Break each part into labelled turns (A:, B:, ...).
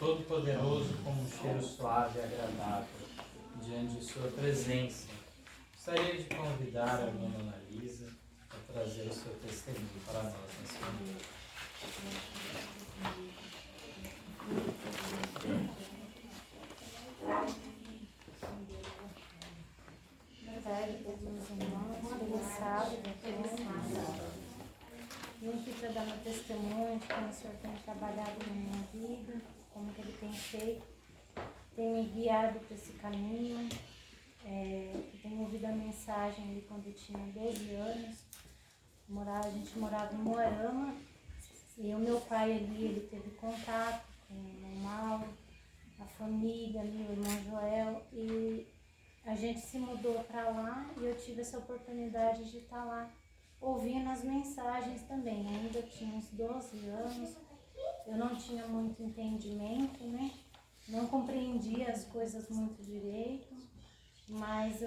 A: Todo-Poderoso como um cheiro suave e agradável diante de sua presença. Gostaria de convidar a irmã Ana Lisa a trazer o seu testemunho para nós nesse momento.
B: Boa tarde a todos os irmãos, feliz sábado. Vim aqui para dar meu testemunho de como o Senhor tem trabalhado na minha vida, como que Ele tem feito, tem me guiado para esse caminho. Tenho ouvido a mensagem ali quando eu tinha 12 anos. A gente morava em Moarama e o meu pai ali, ele teve contato com o irmão Mauro, a família ali, o irmão Joel, e a gente se mudou para lá e eu tive essa oportunidade de estar lá ouvindo as mensagens também. Ainda tinha uns 12 anos, eu não tinha muito entendimento, né? Não compreendia as coisas muito direito, mas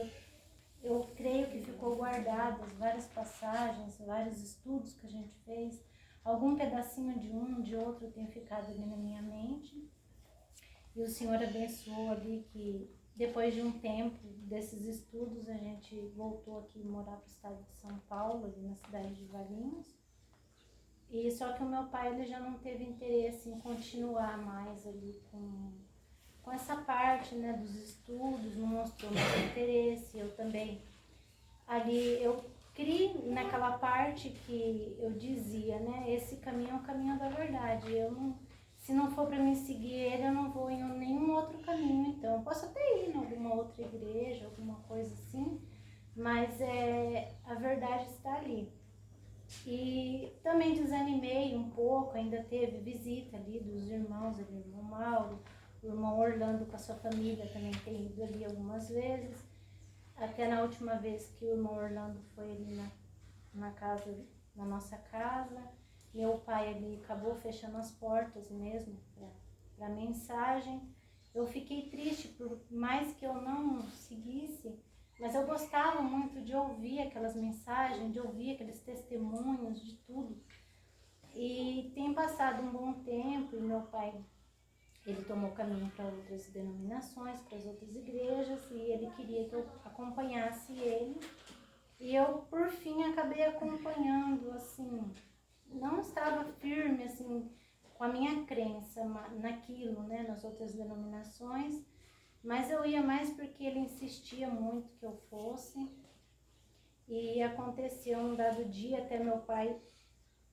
B: eu creio que ficou guardadas várias passagens, vários estudos que a gente fez, algum pedacinho de um, de outro tem ficado ali na minha mente. E o Senhor abençoou ali que depois de um tempo desses estudos a gente voltou aqui morar para o estado de São Paulo, ali na cidade de Valinhos. E só que o meu pai ele já não teve interesse em continuar mais ali com essa parte, né, dos estudos, não mostrou mais interesse. Eu também, ali eu criei naquela parte que eu dizia, né, esse caminho é o caminho da verdade. Se não for para mim seguir ele, eu não vou em nenhum outro caminho. Então, eu posso até ir em alguma outra igreja, alguma coisa assim, mas a verdade está ali. E também desanimei um pouco, ainda teve visita ali dos irmãos, ali, o irmão Mauro, o irmão Orlando com a sua família também tem ido ali algumas vezes. Até na última vez que o irmão Orlando foi ali na nossa casa, meu pai ali acabou fechando as portas mesmo para a mensagem. Eu fiquei triste, por mais que eu não seguisse, mas eu gostava muito de ouvir aquelas mensagens, de ouvir aqueles testemunhos, de tudo. E tem passado um bom tempo e meu pai, ele tomou caminho para outras denominações, para as outras igrejas, e ele queria que eu acompanhasse ele. E eu, por fim, acabei acompanhando, assim, não estava firme, assim, com a minha crença naquilo, né, nas outras denominações, mas eu ia mais porque ele insistia muito que eu fosse. E aconteceu um dado dia, até meu pai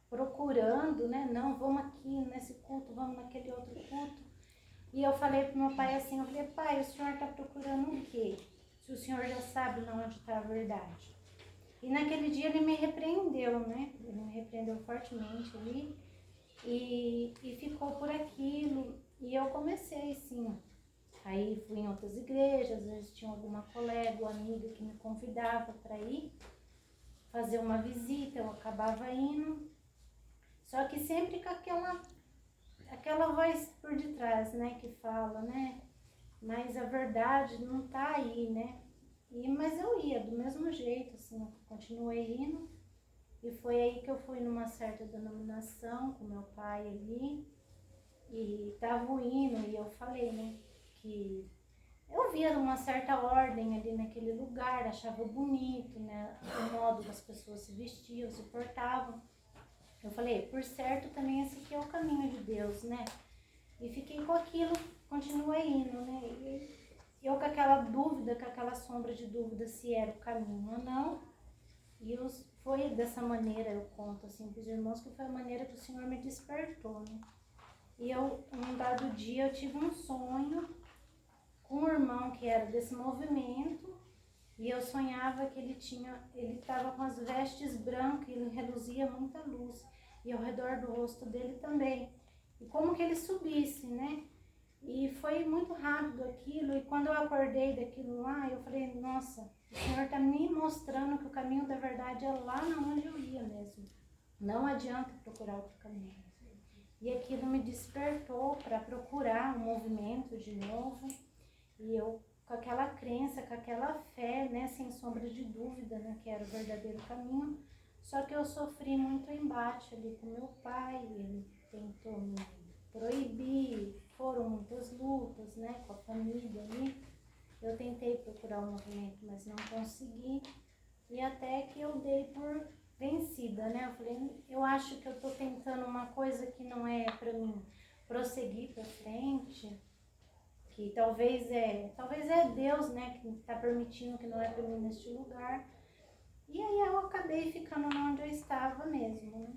B: procurando, né, não, vamos aqui nesse culto, vamos naquele outro culto. E eu falei pro meu pai assim, eu falei, pai, o senhor está procurando o quê? Se o senhor já sabe onde está a verdade. E naquele dia ele me repreendeu, né? Ele me repreendeu fortemente ali e ficou por aquilo. E eu comecei, sim. Aí fui em outras igrejas, às vezes tinha alguma colega ou amiga que me convidava para ir fazer uma visita, eu acabava indo. Só que sempre com aquela voz por detrás, né? Que fala, né? Mas a verdade não tá aí, né? Mas eu ia do mesmo jeito, assim, continuei indo. E foi aí que eu fui numa certa denominação com meu pai ali. E tava indo e eu falei, né, que eu via uma certa ordem ali naquele lugar, achava bonito, né, o modo que as pessoas se vestiam, se portavam. Eu falei, por certo também esse aqui é o caminho de Deus, né? E fiquei com aquilo, continuei indo, né? E eu com aquela dúvida, com aquela sombra de dúvida se era o caminho ou não. E foi dessa maneira, eu conto assim para os irmãos, que foi a maneira que o Senhor me despertou, né? E um dado dia, eu tive um sonho com um irmão que era desse movimento, e eu sonhava que ele estava com as vestes brancas e ele reluzia muita luz, e ao redor do rosto dele também. E como que ele subisse, né? E foi muito rápido aquilo, e quando eu acordei daquilo lá, eu falei, nossa, o Senhor está me mostrando que o caminho da verdade é lá onde eu ia mesmo. Não adianta procurar outro caminho. E aquilo me despertou para procurar um movimento de novo, e eu com aquela crença, com aquela fé, né, sem sombra de dúvida, né, que era o verdadeiro caminho. Só que eu sofri muito embate ali com meu pai, ele tentou me proibir, foram muitas lutas, né, com a família ali. Eu tentei procurar o movimento, mas não consegui. E até que eu dei por vencida, né? Eu falei, eu acho que eu tô tentando uma coisa que não é para mim prosseguir para frente, que talvez é Deus, né, que está permitindo que não é para mim neste lugar. E aí eu acabei ficando onde eu estava mesmo, né?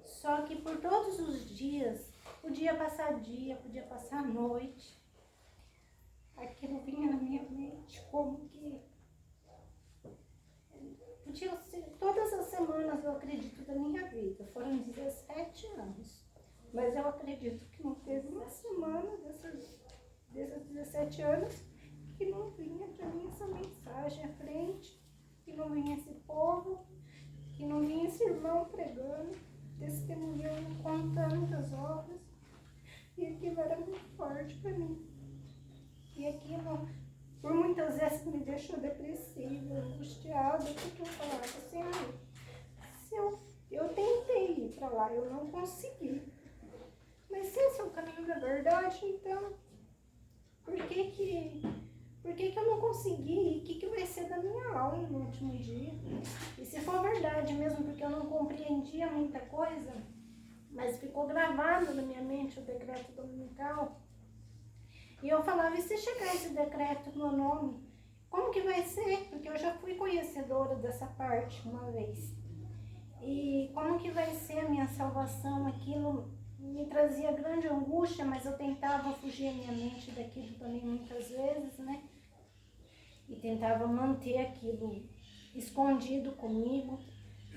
B: Só que por todos os dias, podia passar noite, aquilo vinha na minha mente como que podia ser, todas as semanas eu acredito da minha vida, foram 17 anos, mas eu acredito que não teve uma semana desses 17 anos que não vinha para mim essa mensagem à frente, que não vinha esse povo, que não vinha esse irmão pregando, testemunhando, contando as obras, e aquilo era muito forte para mim. E aquilo, por muitas vezes, me deixou depressiva, angustiada, porque eu falava assim, se eu tentei ir para lá, eu não consegui. Mas se esse é o caminho da verdade, então, por que eu não consegui? E o que vai ser da minha alma no último dia? E se for verdade mesmo, porque eu não compreendia muita coisa, mas ficou gravado na minha mente o decreto dominical. E eu falava, e se chegar esse decreto no meu nome, como que vai ser? Porque eu já fui conhecedora dessa parte uma vez. E como que vai ser a minha salvação? Aquilo me trazia grande angústia, mas eu tentava fugir a minha mente daquilo também muitas vezes, né? E tentava manter aquilo escondido comigo.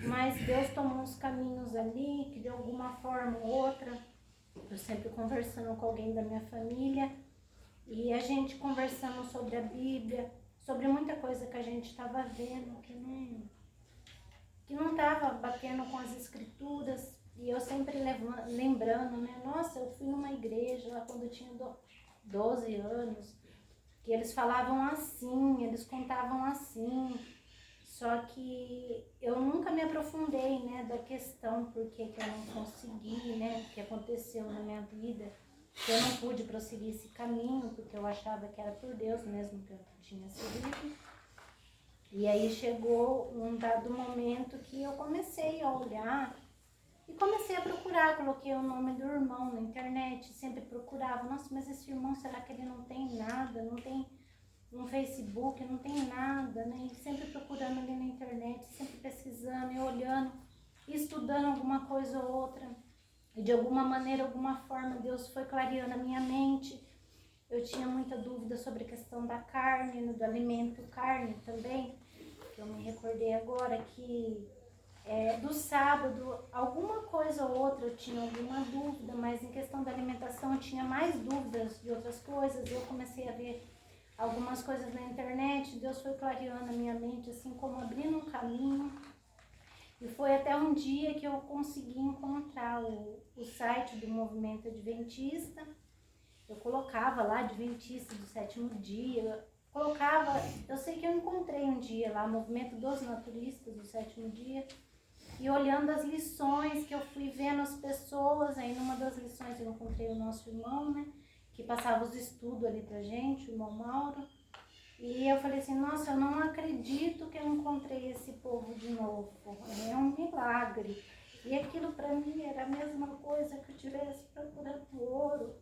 B: Mas Deus tomou uns caminhos ali, que de alguma forma ou outra, eu sempre conversando com alguém da minha família, e a gente conversando sobre a Bíblia, sobre muita coisa que a gente estava vendo, que não estava batendo com as escrituras. E eu sempre lembrando, né? Nossa, eu fui numa igreja lá quando eu tinha 12 anos, que eles falavam assim, eles contavam assim. Só que eu nunca me aprofundei, né, da questão, por que eu não consegui, né, o que aconteceu na minha vida. Eu não pude prosseguir esse caminho, porque eu achava que era por Deus mesmo que eu tinha seguido. E aí chegou um dado momento que eu comecei a olhar e comecei a procurar, coloquei o nome do irmão na internet, sempre procurava, nossa, mas esse irmão, será que ele não tem nada, não tem no Facebook, não tem nada, né? E sempre procurando ali na internet, sempre pesquisando e olhando, e estudando alguma coisa ou outra. E de alguma maneira, alguma forma, Deus foi clareando a minha mente. Eu tinha muita dúvida sobre a questão da carne, do alimento carne também, que eu me recordei agora que do sábado, alguma coisa ou outra eu tinha alguma dúvida, mas em questão da alimentação eu tinha mais dúvidas de outras coisas. Eu comecei a ver algumas coisas na internet, Deus foi clareando a minha mente, assim como abrindo um caminho. E foi até um dia que eu consegui encontrar o site do Movimento Adventista. Eu colocava lá, Adventista do Sétimo Dia, eu sei que eu encontrei um dia lá, Movimento dos Naturistas do Sétimo Dia, e olhando as lições que eu fui vendo as pessoas, aí numa das lições eu encontrei o nosso irmão, né, que passava os estudos ali pra gente, o irmão Mauro. E eu falei assim, nossa, eu não acredito que eu encontrei esse povo de novo, é um milagre. E aquilo para mim era a mesma coisa que eu tivesse procurando ouro,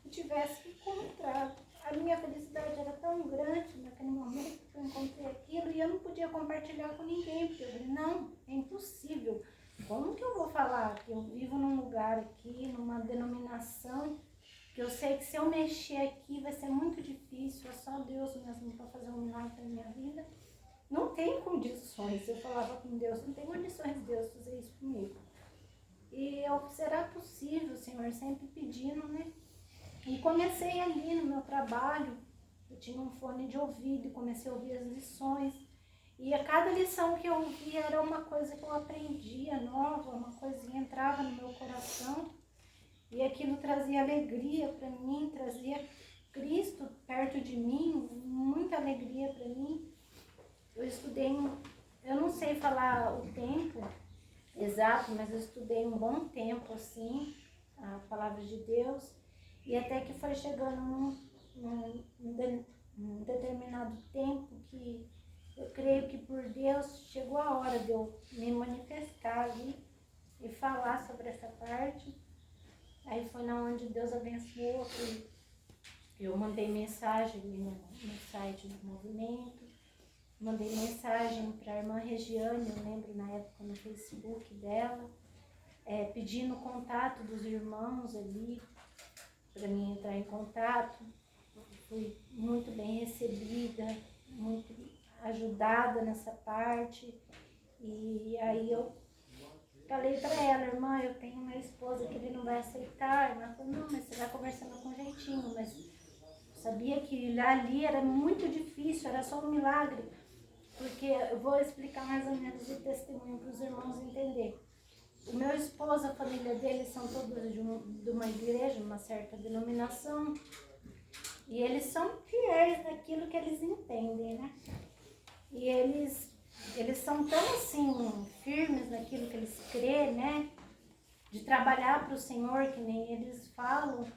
B: que eu tivesse encontrado. A minha felicidade era tão grande naquele momento que eu encontrei aquilo, e eu não podia compartilhar com ninguém, porque eu falei, não, é impossível. Como que eu vou falar que eu vivo num lugar aqui, numa denominação, que eu sei que se eu mexer aqui vai ser muito difícil, é só Deus mesmo para fazer um milagre na minha vida. Não tem condições, eu falava com Deus, não tem condições de Deus fazer isso comigo. E eu, será possível, Senhor, sempre pedindo, né? E comecei ali no meu trabalho, eu tinha um fone de ouvido e comecei a ouvir as lições. E a cada lição que eu ouvia era uma coisa que eu aprendia nova, uma coisinha entrava no meu coração. E aquilo trazia alegria para mim, trazia Cristo perto de mim, muita alegria para mim. Eu estudei, eu não sei falar o tempo exato, mas eu estudei um bom tempo, assim, a palavra de Deus. E até que foi chegando um determinado tempo que eu creio que por Deus chegou a hora de eu me manifestar ali e falar sobre essa parte. Aí foi na onde Deus abençoou, que eu mandei mensagem no site do movimento, mandei mensagem para a irmã Regiane, eu lembro na época no Facebook dela, pedindo contato dos irmãos ali, para mim entrar em contato. Fui muito bem recebida, muito ajudada nessa parte. E aí eu falei para ela, irmã, eu tenho uma esposa que ele não vai aceitar. Ela falou, não, mas você vai conversando com jeitinho. Mas eu sabia que ali era muito difícil, era só um milagre. Porque eu vou explicar mais ou menos o testemunho para os irmãos entenderem. O meu esposo, a família dele são todos de uma igreja, uma certa denominação. E eles são fiéis naquilo que eles entendem, né? E eles são tão assim, firmes naquilo que eles creem, né? De trabalhar para o Senhor, que nem eles falam.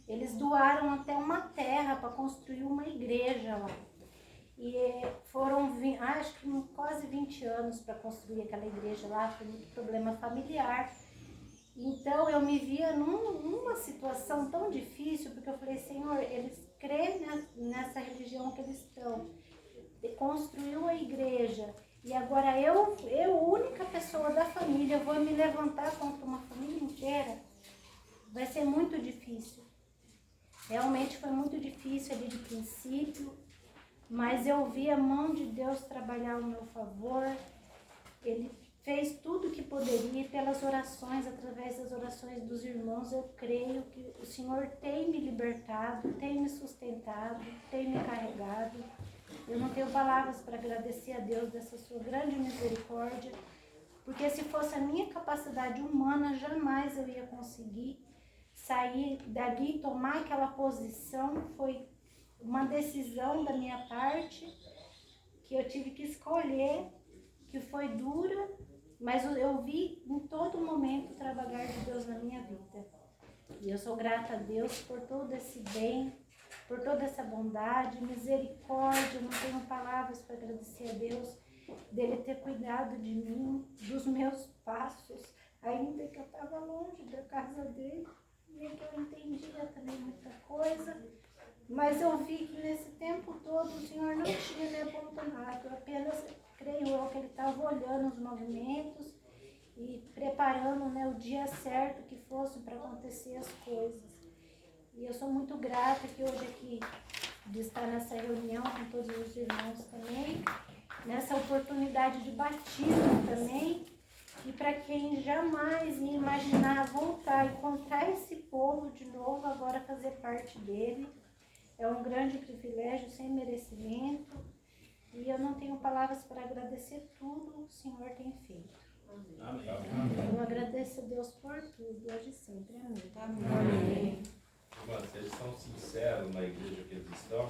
B: Eles doaram até uma terra para construir uma igreja lá. E foram, acho que quase 20 anos para construir aquela igreja lá, foi muito problema familiar. Então eu me via numa situação tão difícil, porque eu falei, Senhor, eles creem nessa religião que eles estão. Construiu a igreja e agora eu, única pessoa da família, vou me levantar contra uma família inteira. Vai ser muito difícil. Realmente foi muito difícil ali de princípio, mas eu vi a mão de Deus trabalhar ao meu favor. Ele fez tudo o que poderia e pelas orações, através das orações dos irmãos, eu creio que o Senhor tem me libertado, tem me sustentado, tem me carregado. Eu não tenho palavras para agradecer a Deus dessa sua grande misericórdia, porque se fosse a minha capacidade humana, jamais eu ia conseguir sair dali e tomar aquela posição. Foi uma decisão da minha parte, que eu tive que escolher, que foi dura, mas eu vi em todo momento o trabalhar de Deus na minha vida. E eu sou grata a Deus por todo esse bem, por toda essa bondade, misericórdia. Não tenho palavras para agradecer a Deus dele ter cuidado de mim, dos meus passos, ainda que eu estava longe da casa dele, nem que eu entendia também muita coisa. Mas eu vi que nesse tempo todo o Senhor não tinha me abandonado, apenas creio eu que Ele estava olhando os movimentos e preparando, né, o dia certo que fosse para acontecer as coisas. E eu sou muito grata que hoje aqui, de estar nessa reunião com todos os irmãos também, nessa oportunidade de batismo também, e para quem jamais ia imaginar voltar e encontrar esse povo de novo, agora fazer parte dele. É um grande privilégio, sem merecimento, e eu não tenho palavras para agradecer tudo o Senhor tem feito.
C: Amém.
B: Eu agradeço a Deus por tudo, hoje e sempre. Amém.
C: Amém. Irmãs, eles são sinceros na igreja que eles estão,